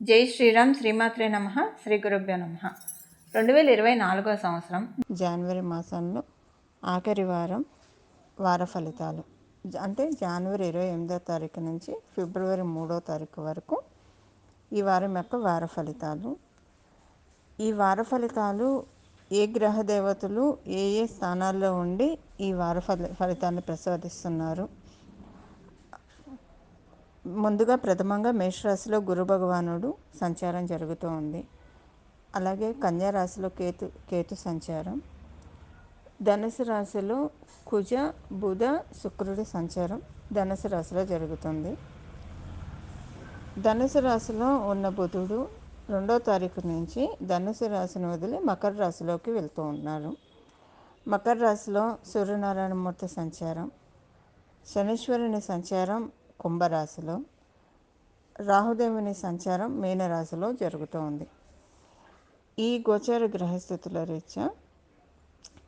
జై శ్రీరామ్, శ్రీమాత్రే నమః, శ్రీ గురుభ్యో నమః. 2024 సంవత్సరం జనవరి మాసంలో ఆఖరి వార ఫలితాలు అంటే జనవరి 28వ తారీఖు నుంచి ఫిబ్రవరి 3వ తారీఖు వరకు ఈ వారం యొక్క వార ఫలితాలు. ఈ వార ఫలితాలు ఏ గ్రహ దేవతలు ఏ ఏ స్థానాల్లో ఉండి ఈ వార ఫలితాన్ని ప్రసాదిస్తున్నారు. ముందుగా ప్రథమంగా మేషరాశిలో గురు భగవానుడు సంచారం జరుగుతూ ఉంది. అలాగే కన్యా రాశిలో కేతు సంచారం, ధనుసు రాశిలో కుజ బుధ శుక్రుడి సంచారం ధనుసు రాశిలో జరుగుతుంది. ధనుసు రాశిలో ఉన్న బుధుడు 2వ తారీఖు నుంచి ధనుసు రాశిని వదిలి మకర రాశిలోకి వెళ్తూ ఉన్నారు. మకర రాశిలో సూర్యనారాయణమూర్తి సంచారం, శనీశ్వరుని సంచారం కుంభరాశిలో, రాహుదేవుని సంచారం మీనరాశిలో జరుగుతూ ఉంది. ఈ గోచార గ్రహస్థితుల రీత్యా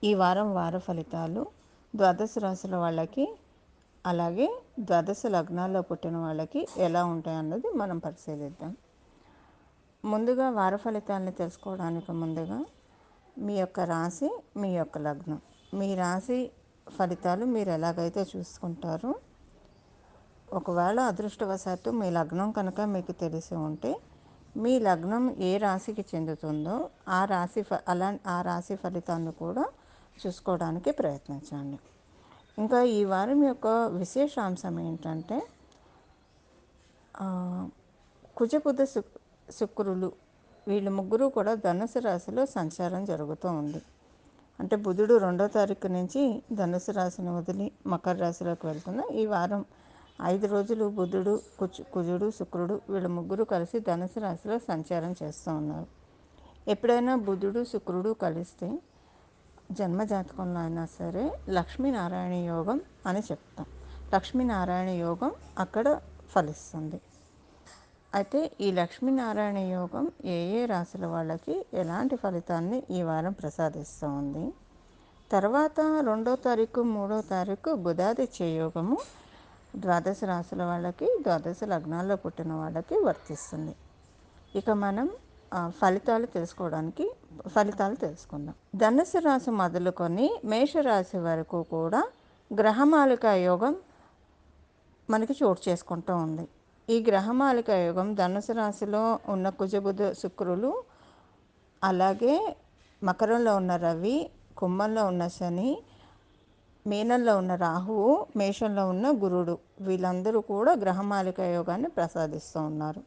ఈ వారం వార ఫలితాలు ద్వాదశ రాశుల వాళ్ళకి అలాగే ద్వాదశ లగ్నాల్లో పుట్టిన వాళ్ళకి ఎలా ఉంటాయన్నది మనం పరిశీలిద్దాం. ముందుగా వార ఫలితాలని తెలుసుకోవడానికి ముందుగా మీ యొక్క రాశి, మీ యొక్క లగ్నం, మీ రాశి ఫలితాలు మీరు ఎలాగైతే చూసుకుంటారో, ఒకవేళ అదృష్టవశాత్తు మీ లగ్నం కనుక మీకు తెలిసి ఉంటే మీ లగ్నం ఏ రాశికి చెందుతుందో ఆ రాశి ఫలితాన్ని కూడా చూసుకోవడానికి ప్రయత్నించండి. ఇంకా ఈ వారం యొక్క విశేషాంశం ఏంటంటే కుజబుధ శుక్రులు వీళ్ళు ముగ్గురు కూడా ధనుసు రాశిలో సంచారం జరుగుతూ ఉంది. అంటే బుధుడు 2వ తారీఖు నుంచి ధనుసు రాశిని వదిలి మకర రాశిలోకి వెళ్తున్న ఈ వారం 5 రోజులు బుధుడు కుజుడు శుక్రుడు వీళ్ళ ముగ్గురు కలిసి ధనుసు రాశిలో సంచారం చేస్తూ ఉన్నారు. ఎప్పుడైనా బుధుడు శుక్రుడు కలిస్తే జన్మజాతకంలో అయినా సరే లక్ష్మీనారాయణ యోగం అని చెప్తాం. లక్ష్మీనారాయణ యోగం అక్కడ ఫలిస్తుంది. అయితే ఈ లక్ష్మీనారాయణ యోగం ఏ ఏ రాశుల వాళ్ళకి ఎలాంటి ఫలితాన్ని ఈ వారం ప్రసాదిస్తూ ఉంది. తర్వాత 2వ తారీఖు 3వ తారీఖు బుధాదిత్య యోగము ద్వాదశ రాశుల వాళ్ళకి, ద్వాదశ లగ్నాల్లో పుట్టిన వాళ్ళకి వర్తిస్తుంది. ఇక మనం ఫలితాలు తెలుసుకుందాం. ధనుసు రాశి మొదలుకొని మేషరాశి వరకు కూడా గ్రహమాలిక యోగం మనకి చోటు చేసుకుంటూ ఉంది. ఈ గ్రహమాలిక యోగం ధనుసు రాశిలో ఉన్న కుజబుధ శుక్రులు, అలాగే మకరంలో ఉన్న రవి, కుంభంలో ఉన్న శని, మీనంలో ఉన్న రాహువు, మేషంలో ఉన్న గురుడు వీళ్ళందరూ కూడా గ్రహమాలిక యోగాన్ని ప్రసాదిస్తూ ఉన్నారు.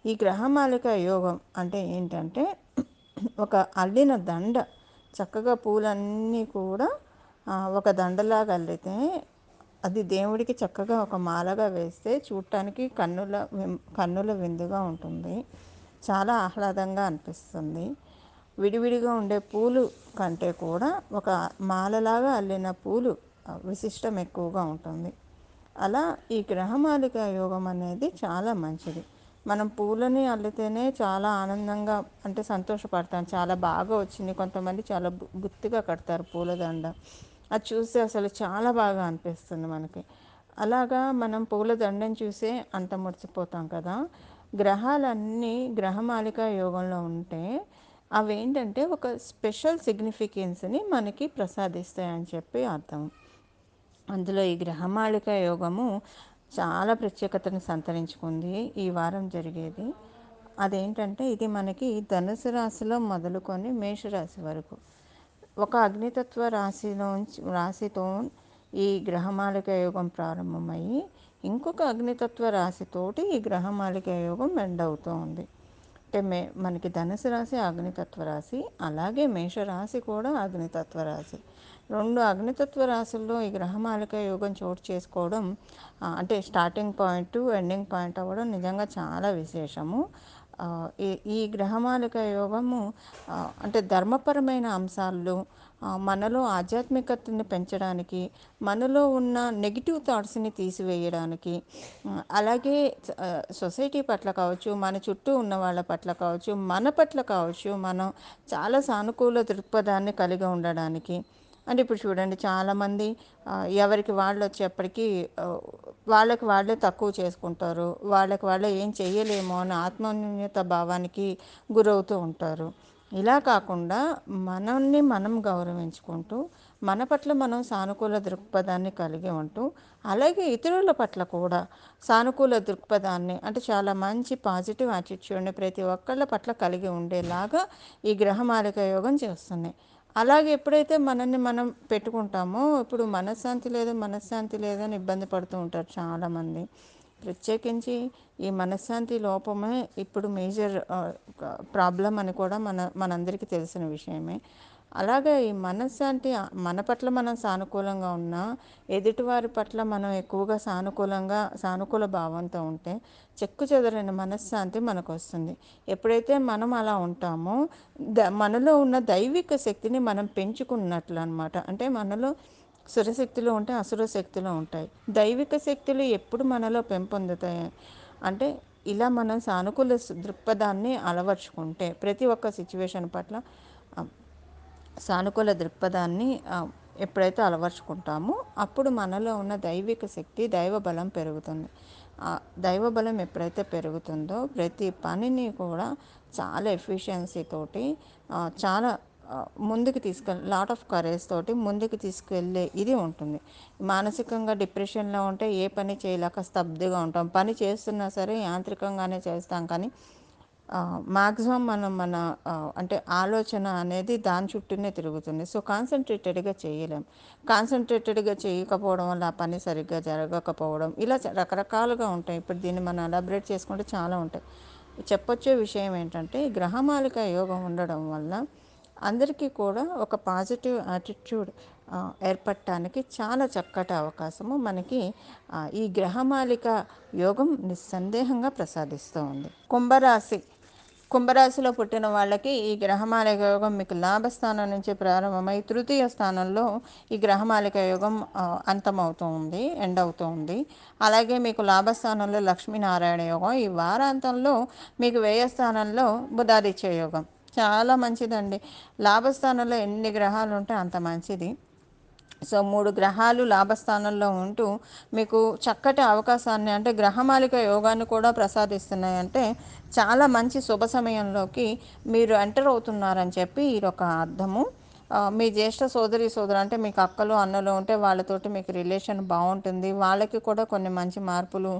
ఈ గ్రహమాలిక యోగం అంటే ఏంటంటే ఒక అల్లిన దండ, చక్కగా పూలన్నీ కూడా ఒక దండలాగా అల్లితే అది దేవుడికి చక్కగా ఒక మాలగా వేస్తే చూడటానికి కన్నుల విందుగా ఉంటుంది. చాలా ఆహ్లాదంగా అనిపిస్తుంది. విడివిడిగా ఉండే పూలు కంటే కూడా ఒక మాలలాగా అల్లిన పూలు విశిష్టం ఎక్కువగా ఉంటుంది. అలా ఈ గ్రహమాలిక యోగం అనేది చాలా మంచిది. మనం పూలని అల్లితేనే చాలా ఆనందంగా అంటే సంతోషపడతాం. చాలా బాగా వచ్చింది. కొంతమంది చాలా గుత్తిగా కడతారు పూలదండ. అది చూస్తే అసలు చాలా బాగా అనిపిస్తుంది మనకి. అలాగా మనం పూలదండని చూసే అంత మురిసిపోతాం కదా. గ్రహాలన్నీ గ్రహమాలిక యోగంలో ఉంటే అవేంటంటే ఒక స్పెషల్ సిగ్నిఫికెన్స్ని మనకి ప్రసాదిస్తాయని చెప్పి అర్థం. అందులో ఈ గ్రహమాలిక యోగము చాలా ప్రత్యేకతను సంతరించుకుంది ఈ వారం జరిగేది. అదేంటంటే ఇది మనకి ధనుసు రాశిలో మొదలుకొని మేషరాశి వరకు ఒక అగ్నితత్వ రాశితో ఈ గ్రహమాలిక యోగం ప్రారంభమయ్యి ఇంకొక అగ్నితత్వ రాశితోటి ఈ గ్రహమాలిక యోగం ఎండ్ అవుతూ ఉంది. అంటే మనకి ధనుసు రాశి అగ్నితత్వ రాశి, అలాగే మేషరాశి కూడా అగ్నితత్వ రాశి. 2 అగ్నితత్వ రాశుల్లో ఈ గ్రహమాలిక యోగం చోటు చేసుకోవడం అంటే స్టార్టింగ్ పాయింట్ ఎండింగ్ పాయింట్ అవ్వడం నిజంగా చాలా విశేషము. ఈ గ్రహమాలిక యోగము అంటే ధర్మపరమైన అంశాల్లో మనలో ఆధ్యాత్మికతని పెంచడానికి, మనలో ఉన్న నెగిటివ్ థాట్స్ని తీసివేయడానికి, అలాగే సొసైటీ పట్ల కావచ్చు, మన చుట్టూ ఉన్న వాళ్ళ పట్ల కావచ్చు, మన పట్ల కావచ్చు, మనం చాలా సానుకూల దృక్పథాన్ని కలిగి ఉండడానికి. అంటే ఇప్పుడు చూడండి చాలామంది ఎవరికి వాళ్ళు వచ్చేప్పటికీ వాళ్ళకి వాళ్ళే తక్కువ చేసుకుంటారు, వాళ్ళకి వాళ్ళే ఏం చెయ్యలేమో అన్న ఆత్మన్యూన్యత భావానికి గురవుతూ ఉంటారు. ఇలా కాకుండా మనల్ని మనం గౌరవించుకుంటూ మన పట్ల మనం సానుకూల దృక్పథాన్ని కలిగి ఉంటూ, అలాగే ఇతరుల పట్ల కూడా సానుకూల దృక్పథాన్ని, అంటే చాలా మంచి పాజిటివ్ యాటిట్యూడ్ని ప్రతి ఒక్కళ్ళ పట్ల కలిగి ఉండేలాగా ఈ గ్రహమాలిక యోగం చేస్తుంది. అలాగే ఎప్పుడైతే మనల్ని మనం పెట్టుకుంటామో, ఇప్పుడు మనశ్శాంతి లేదని ఇబ్బంది పడుతూ ఉంటారు చాలామంది. ప్రత్యేకించి ఈ మనశ్శాంతి లోపమే ఇప్పుడు మేజర్ ప్రాబ్లం అని కూడా మనందరికీ తెలిసిన విషయమే. అలాగే ఈ మనశ్శాంతి మన పట్ల మనం సానుకూలంగా ఉన్నా, ఎదుటివారి పట్ల మనం ఎక్కువగా సానుకూల భావంతో ఉంటే చెక్కు చెదరని మనశ్శాంతి మనకు వస్తుంది. ఎప్పుడైతే మనం అలా ఉంటామో మనలో ఉన్న దైవిక శక్తిని మనం పెంచుకున్నట్లు అనమాట. అంటే మనలో సురశక్తులు ఉంటాయి, అసుర శక్తులు ఉంటాయి. దైవిక శక్తులు ఎప్పుడు మనలో పెంపొందుతాయి అంటే ఇలా మనం సానుకూల దృక్పథాన్ని అలవర్చుకుంటే ప్రతి ఒక్క సిచ్యువేషన్ పట్ల సానుకూల దృక్పథాన్ని ఎప్పుడైతే అలవర్చుకుంటామో అప్పుడు మనలో ఉన్న దైవిక శక్తి, దైవబలం పెరుగుతుంది. దైవబలం ఎప్పుడైతే పెరుగుతుందో ప్రతి పనిని కూడా చాలా ఎఫిషియన్సీ తోటి చాలా ముందుకు లాట్ ఆఫ్ కరేజ్ తోటి ముందుకు తీసుకెళ్ళే ఇది ఉంటుంది. మానసికంగా డిప్రెషన్లో ఉంటే ఏ పని చేయలేక స్తబ్దుగా ఉంటాం. పని చేస్తున్నా సరే యాంత్రికంగానే చేస్తాం, కానీ మ్యాక్సిమం మన అంటే ఆలోచన అనేది దాని చుట్టూనే తిరుగుతుంది. సో కాన్సన్ట్రేటెడ్గా చేయలేం. కాన్సన్ట్రేటెడ్గా చేయకపోవడం వల్ల ఆ పని సరిగ్గా జరగకపోవడం ఇలా రకరకాలుగా ఉంటాయి. ఇప్పుడు దీన్ని మనం ఎలాబరేట్ చేసుకుంటే చాలా ఉంటాయి. చెప్పొచ్చే విషయం ఏంటంటే గ్రహమాలిక యోగం ఉండడం వల్ల అందరికీ కూడా ఒక పాజిటివ్ యాటిట్యూడ్ ఏర్పడటానికి చాలా చక్కటి అవకాశము మనకి ఈ గ్రహమాలిక యోగం నిస్సందేహంగా ప్రసాదిస్తూ ఉంది. కుంభరాశిలో పుట్టిన వాళ్ళకి ఈ గ్రహమాలిక యోగం మీకు లాభస్థానం నుంచి ప్రారంభమై తృతీయ స్థానంలో ఈ గ్రహమాలిక యోగం అంతమవుతూ ఉంది, ఎండ్ అవుతూ ఉంది. అలాగే మీకు లాభస్థానంలో లక్ష్మీనారాయణ యోగం, ఈ వారాంతంలో మీకు వ్యయ స్థానంలో బుధాదిత్య యోగం. చాలా మంచిదండి. లాభస్థానంలో ఎన్ని గ్రహాలు ఉంటే అంత మంచిది. సో 3 గ్రహాలు లాభస్థానంలో ఉంటూ మీకు చక్కటి అవకాశాన్ని, అంటే గ్రహమాలిక యోగాన్ని కూడా ప్రసాదిస్తున్నాయంటే చాలా మంచి శుభ సమయంలోకి మీరు ఎంటర్ అవుతున్నారని చెప్పి ఇదొక అర్థము. మీ జ్యేష్ఠ సోదరు అంటే మీకు అక్కలు అన్నలు ఉంటే వాళ్ళతోటి మీకు రిలేషన్ బాగుంటుంది. వాళ్ళకి కూడా కొన్ని మంచి మార్పులు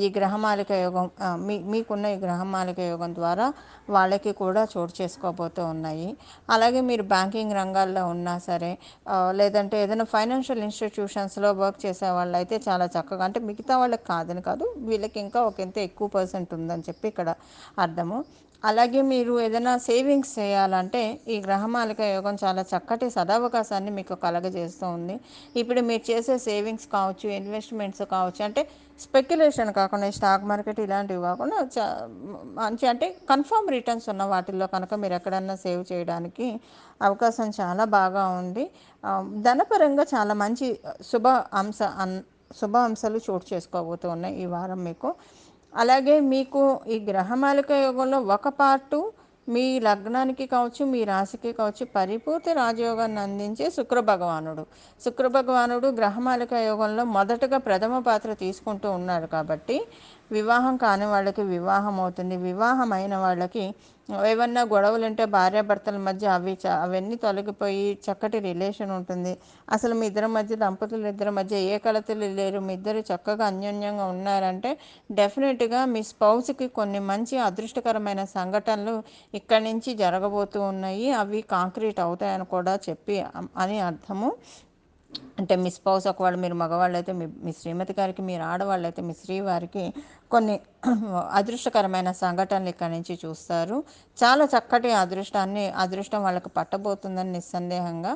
ఈ గ్రహమాలిక యోగం మీకున్న ఈ గ్రహమాలిక యోగం ద్వారా వాళ్ళకి కూడా చోటు చేసుకోబోతూ ఉన్నాయి. అలాగే మీరు బ్యాంకింగ్ రంగాల్లో ఉన్నా సరే, లేదంటే ఏదైనా ఫైనాన్షియల్ ఇన్స్టిట్యూషన్స్లో వర్క్ చేసే వాళ్ళు అయితే చాలా చక్కగా, అంటే మిగతా వాళ్ళకి కాదని కాదు, వీళ్ళకి ఇంకా ఒక ఎంత ఎక్కువ పర్సెంట్ ఉందని చెప్పి ఇక్కడ అర్థము. అలాగే మీరు ఏదైనా సేవింగ్స్ చేయాలంటే ఈ గ్రహమాలిక యోగం చాలా చక్కటి సదవకాశాన్ని మీకు కలగజేస్తూ ఉంది. ఇప్పుడు మీరు చేసే సేవింగ్స్ కావచ్చు, ఇన్వెస్ట్మెంట్స్ కావచ్చు, అంటే స్పెక్యులేషన్ కాకుండా స్టాక్ మార్కెట్ ఇలాంటివి కాకుండా మంచి అంటే కన్ఫర్మ్ రిటర్న్స్ ఉన్న వాటిల్లో కనుక మీరు ఎక్కడన్నా సేవ్ చేయడానికి అవకాశం చాలా బాగా ఉంది. ధనపరంగా చాలా మంచి శుభ అంశాలు చోటు చేసుకోబోతూ ఉన్నాయి ఈ వారం మీకు. అలాగే మీకు ఈ గ్రహమాలిక యోగంలో ఒక పార్టు మీ లగ్నానికి కావచ్చు, మీ రాశికి కావచ్చు పరిపూర్తి రాజయోగాన్ని అందించే శుక్ర భగవానుడు గ్రహమాలిక యోగంలో మొదటగా ప్రథమ పాత్ర తీసుకుంటూ ఉన్నాడు. కాబట్టి వివాహం కాని వాళ్ళకి వివాహం అవుతుంది. వివాహం అయిన వాళ్ళకి ఏమన్నా గొడవలు ఉంటే భార్యాభర్తల మధ్య అవన్నీ తొలగిపోయి చక్కటి రిలేషన్ ఉంటుంది. అసలు మీ దంపతులు ఇద్దరి మధ్య ఏ కలతలు లేరు, మీ ఇద్దరు చక్కగా అన్యోన్యంగా ఉన్నారంటే డెఫినెట్గా మీ స్పౌస్కి కొన్ని మంచి అదృష్టకరమైన సంఘటనలు ఇక్కడి నుంచి జరగబోతూ ఉన్నాయి. అవి కాంక్రీట్ అవుతాయని కూడా అని అర్థము. అంటే మీ స్పౌస్ ఒకవేళ మీరు మగవాళ్ళు అయితే మీ శ్రీమతి గారికి, మీరు ఆడవాళ్ళు అయితే మీ శ్రీవారికి కొన్ని అదృష్టకరమైన సంఘటనలు ఇక్కడి నుంచి చూస్తారు. చాలా చక్కటి అదృష్టం వాళ్ళకి పట్టబోతుందని నిస్సందేహంగా.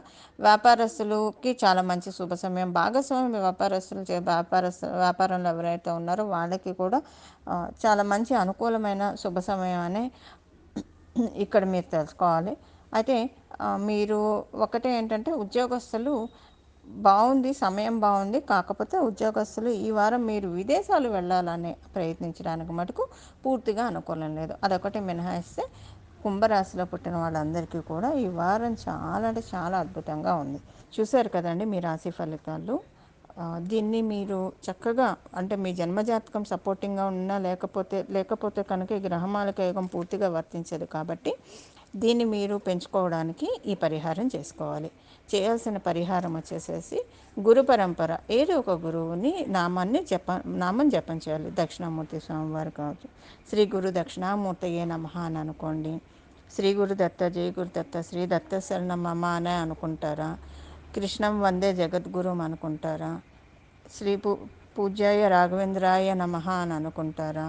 వ్యాపారస్తులకి చాలా మంచి శుభ సమయం. భాగస్వామి వ్యాపారంలో ఎవరైతే ఉన్నారో వాళ్ళకి కూడా చాలా మంచి అనుకూలమైన శుభ సమయం అని ఇక్కడ మీరు తెలుసుకోవాలి. అయితే మీరు ఒకటే ఏంటంటే ఉద్యోగస్తులు బాగుంది, సమయం బాగుంది. కాకపోతే ఉద్యోగస్తులు ఈ వారం మీరు విదేశాలు వెళ్ళాలని ప్రయత్నించడానికి మటుకు పూర్తిగా అనుకూలం లేదు. అదొకటి మినహాయిస్తే కుంభరాశిలో పుట్టిన వాళ్ళందరికీ కూడా ఈ వారం చాలా అంటే చాలా అద్భుతంగా ఉంది. చూశారు కదండి మీ రాశి ఫలితాలు. దీన్ని మీరు చక్కగా అంటే మీ జన్మజాతకం సపోర్టింగ్గా ఉన్నా లేకపోతే కనుక ఈ గ్రహమాలిక యోగం పూర్తిగా వర్తించదు. కాబట్టి దీన్ని మీరు పెంచుకోవడానికి ఈ పరిహారం చేసుకోవాలి. చేయాల్సిన పరిహారం వచ్చేసేసి గురు పరంపర ఏదో ఒక గురువుని నామం జపం చేయాలి. దక్షిణామూర్తి స్వామివారు కావచ్చు, శ్రీ గురు దక్షిణామూర్తయే నమః అని అనుకోండి. శ్రీ గురు దత్త, జయ గురు దత్త, శ్రీ దత్త శరణం మమ అనే అనుకుంటారా, కృష్ణం వందే జగద్గురుం అనుకుంటారా, శ్రీ పూజ్యాయ రాఘవేంద్రాయ నమః అని అనుకుంటారా,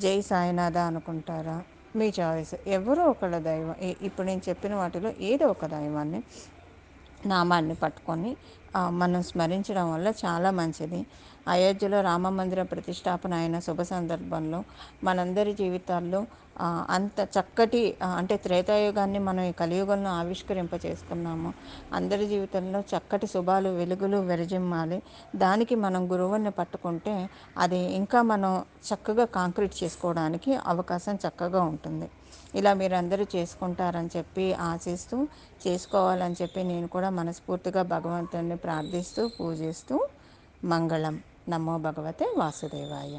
జై సాయినాథ అనుకుంటారా, మీ చాయిస్. ఎవరో ఒకళ్ళ దైవం, ఇప్పుడు నేను చెప్పిన వాటిలో ఏదో ఒక దైవాన్ని నామాన్ని పట్టుకొని మనం స్మరించడం వల్ల చాలా మంచిది. అయోధ్యలో రామ మందిర ప్రతిష్టాపన అయిన శుభ సందర్భంలో మనందరి జీవితాల్లో అంత చక్కటి అంటే త్రేతాయుగాన్ని మనం ఈ కలియుగంలో ఆవిష్కరింపచేసుకున్నాము. అందరి జీవితంలో చక్కటి శుభాలు వెలుగులు విరజిమ్మాలి. దానికి మనం గురువుని పట్టుకుంటే అది ఇంకా మనం చక్కగా కాంక్రీట్ చేసుకోవడానికి అవకాశం చక్కగా ఉంటుంది. ఇలా మీరందరూ చేసుకుంటారని చెప్పి ఆశిస్తూ, చేసుకోవాలని చెప్పి నేను కూడా మనస్ఫూర్తిగా భగవంతుని ప్రార్థిస్తూ పూజిస్తూ మంగళం. నమో భగవతే వాసుదేవాయ.